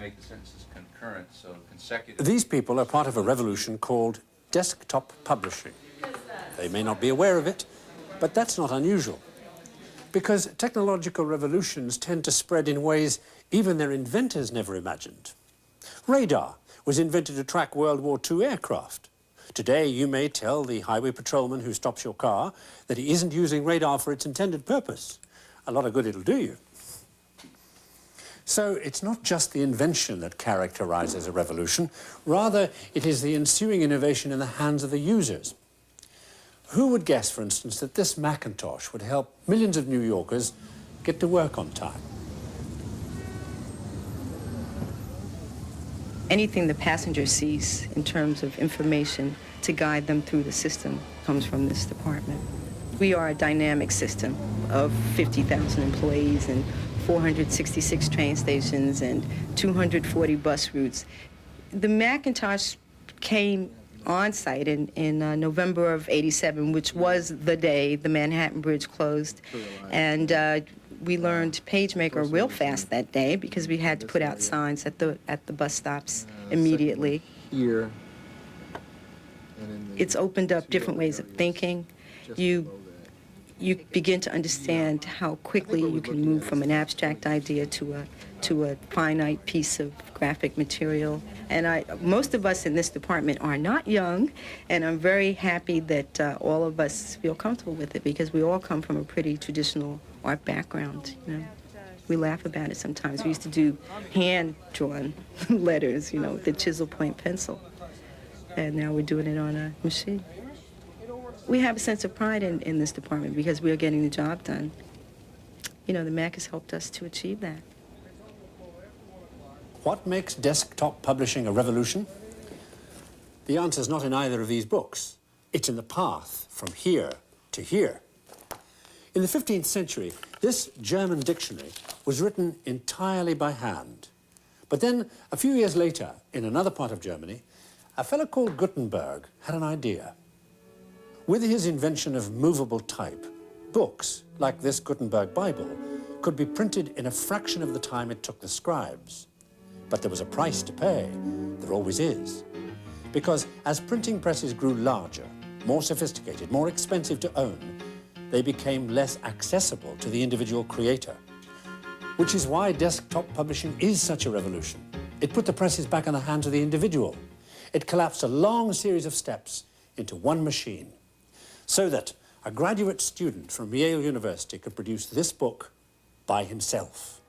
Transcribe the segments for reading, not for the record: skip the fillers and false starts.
make the sentences concurrent, so consecutive. These people are part of a revolution called desktop publishing. They may not be aware of it, but that's not unusual, because technological revolutions tend to spread in ways even their inventors never imagined. Radar was invented to track World War II aircraft. Today, you may tell the highway patrolman who stops your car that he isn't using radar for its intended purpose. A lot of good it'll do you. So it's not just the invention that characterizes a revolution, rather it is the ensuing innovation in the hands of the users. Who would guess, for instance, that this Macintosh would help millions of New Yorkers get to work on time? Anything the passenger sees in terms of information to guide them through the system comes from this department. We are a dynamic system of 50,000 employees and 466 train stations and 240 bus routes. The Macintosh came on site in November of '87, which was the day the Manhattan Bridge closed. And we learned PageMaker real fast that day because we had to put out signs at the bus stops immediately. Here. It's opened up different ways of thinking. You begin to understand how quickly you can move from an abstract idea to a finite piece of graphic material. And most of us in this department are not young, and I'm very happy that all of us feel comfortable with it because we all come from a pretty traditional art background, you know. We laugh about it sometimes. We used to do hand-drawn letters, you know, with the chisel point pencil. And now we're doing it on a machine. We have a sense of pride in this department because we are getting the job done. You know, the Mac has helped us to achieve that. What makes desktop publishing a revolution? The answer's not in either of these books. It's in the path from here to here. In the 15th century, this German dictionary was written entirely by hand. But then, a few years later, in another part of Germany, a fellow called Gutenberg had an idea. With his invention of movable type, books, like this Gutenberg Bible, could be printed in a fraction of the time it took the scribes. But there was a price to pay. There always is. Because as printing presses grew larger, more sophisticated, more expensive to own, they became less accessible to the individual creator. Which is why desktop publishing is such a revolution. It put the presses back in the hands of the individual. It collapsed a long series of steps into one machine, so that a graduate student from Yale University could produce this book by himself.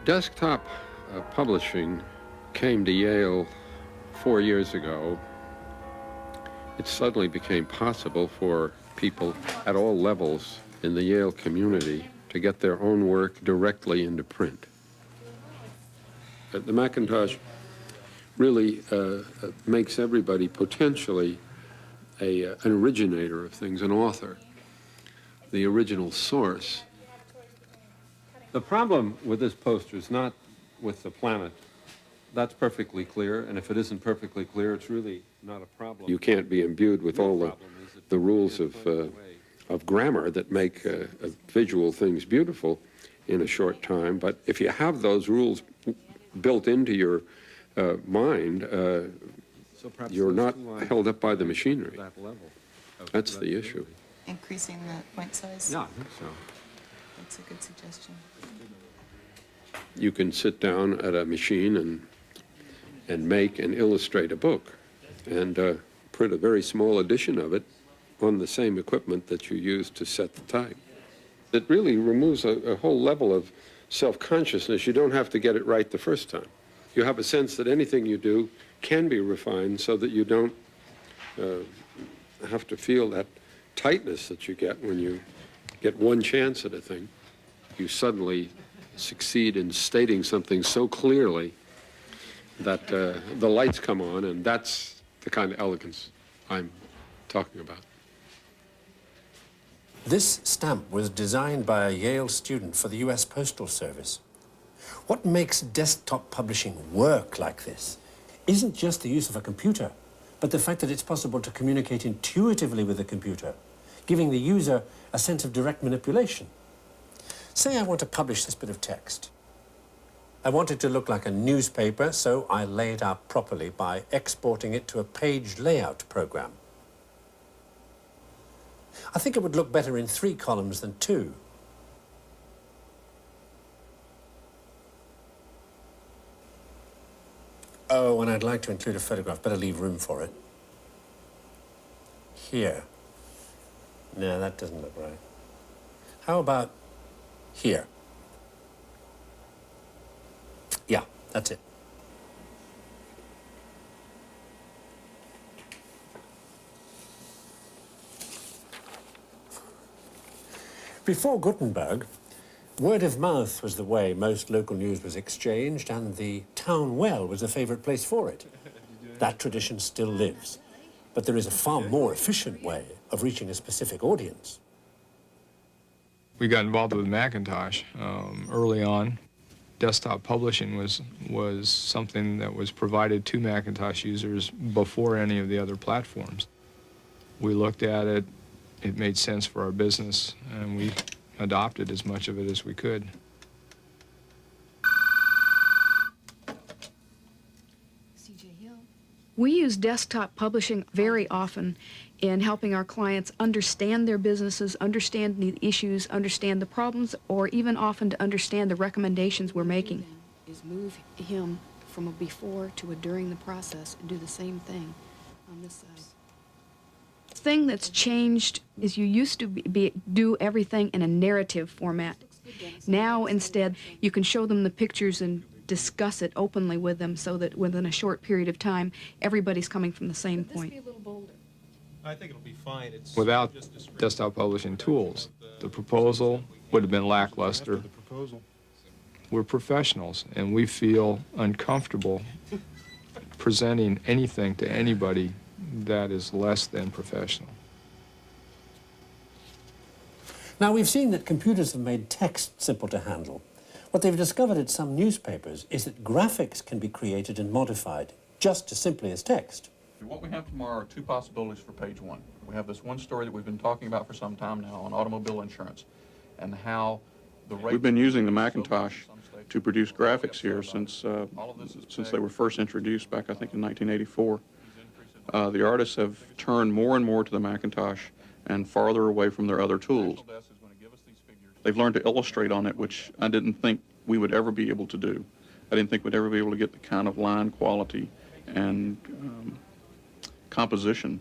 Desktop publishing came to Yale 4 years ago. It suddenly became possible for people at all levels in the Yale community to get their own work directly into print. The Macintosh really makes everybody potentially an originator of things, an author, the original source. The problem with this poster is not with the planet. That's perfectly clear, and if it isn't perfectly clear, it's really not a problem. You can't be imbued with all the rules of grammar that make visual things beautiful in a short time, but if you have those rules built into your mind, you're not held up by the machinery. That's the issue. Increasing the point size? Yeah, I think so. That's a good suggestion. You can sit down at a machine and make and illustrate a book and print a very small edition of it on the same equipment that you use to set the type. It really removes a whole level of self-consciousness. You don't have to get it right the first time. You have a sense that anything you do can be refined so that you don't have to feel that tightness that you get when you get one chance at a thing. You suddenly succeed in stating something so clearly that the lights come on, and that's the kind of elegance I'm talking about. This stamp was designed by a Yale student for the US Postal Service. What makes desktop publishing work like this isn't just the use of a computer, but the fact that it's possible to communicate intuitively with the computer, giving the user a sense of direct manipulation. Say I want to publish this bit of text. I want it to look like a newspaper, so I lay it out properly by exporting it to a page layout program. I think it would look better in 3 columns than 2. Oh, and I'd like to include a photograph. Better leave room for it. Here. No, that doesn't look right. How about here? Yeah, that's it. Before Gutenberg, word of mouth was the way most local news was exchanged, and the town well was a favourite place for it. That tradition still lives, but there is a far more efficient way of reaching a specific audience. We got involved with Macintosh early on. Desktop publishing was something that was provided to Macintosh users before any of the other platforms. We looked at it, it made sense for our business, and we adopted as much of it as we could. We use desktop publishing very often in helping our clients understand their businesses, understand the issues, understand the problems, or even often to understand the recommendations we're making. Is move him from a before to a during the process and do the same thing on this side. The thing that's changed is you used to do everything in a narrative format. Now, instead, you can show them the pictures and discuss it openly with them so that within a short period of time, everybody's coming from the same point. I think it'll be fine. It's Without just a straight- desktop publishing tools, the proposal would have been lackluster. After the proposal. We're professionals, and we feel uncomfortable presenting anything to anybody that is less than professional. Now, we've seen that computers have made text simple to handle. What they've discovered at some newspapers is that graphics can be created and modified just as simply as text. What we have tomorrow are 2 possibilities for page 1. We have this one story that we've been talking about for some time now on automobile insurance and how the rate... We've been using the Macintosh to produce graphics here since they were first introduced back, I think, in 1984. The artists have turned more and more to the Macintosh and farther away from their other tools. They've learned to illustrate on it, which I didn't think we would ever be able to do. I didn't think we'd ever be able to get the kind of line quality and composition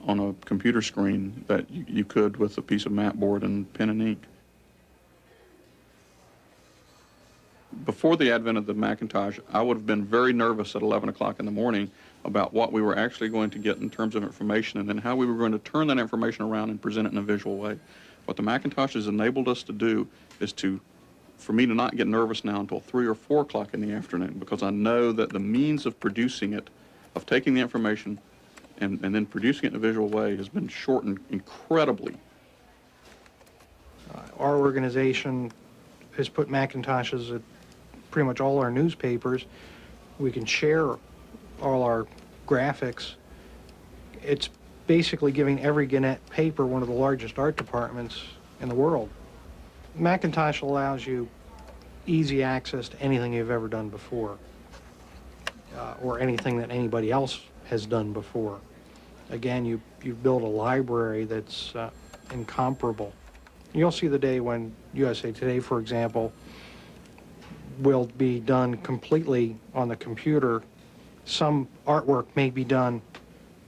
on a computer screen that you could with a piece of mat board and pen and ink. Before the advent of the Macintosh, I would have been very nervous at 11 o'clock in the morning about what we were actually going to get in terms of information and then how we were going to turn that information around and present it in a visual way. What the Macintosh has enabled us to do is for me to not get nervous now until 3 or 4 o'clock in the afternoon, because I know that the means of producing it, of taking the information and then producing it in a visual way, has been shortened incredibly. Our organization has put Macintoshes at pretty much all our newspapers. We can share all our graphics. It's basically giving every Gannett paper one of the largest art departments in the world. Macintosh allows you easy access to anything you've ever done before, or anything that anybody else has done before. Again, you build a library that's incomparable. You'll see the day when USA Today, for example, will be done completely on the computer. Some artwork may be done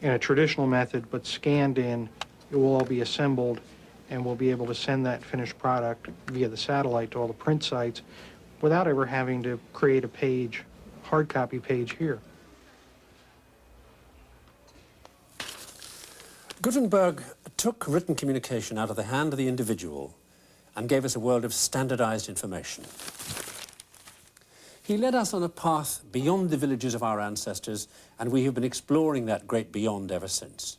in a traditional method, but scanned in, it will all be assembled, and we'll be able to send that finished product via the satellite to all the print sites without ever having to create a page, hard copy page here. Gutenberg took written communication out of the hand of the individual and gave us a world of standardized information. He led us on a path beyond the villages of our ancestors, and we have been exploring that great beyond ever since.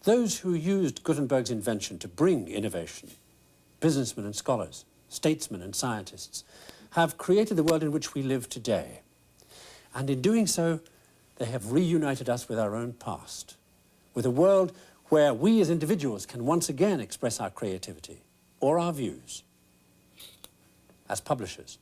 Those who used Gutenberg's invention to bring innovation, businessmen and scholars, statesmen and scientists, have created the world in which we live today. And in doing so, they have reunited us with our own past, with a world where we as individuals can once again express our creativity or our views. as publishers.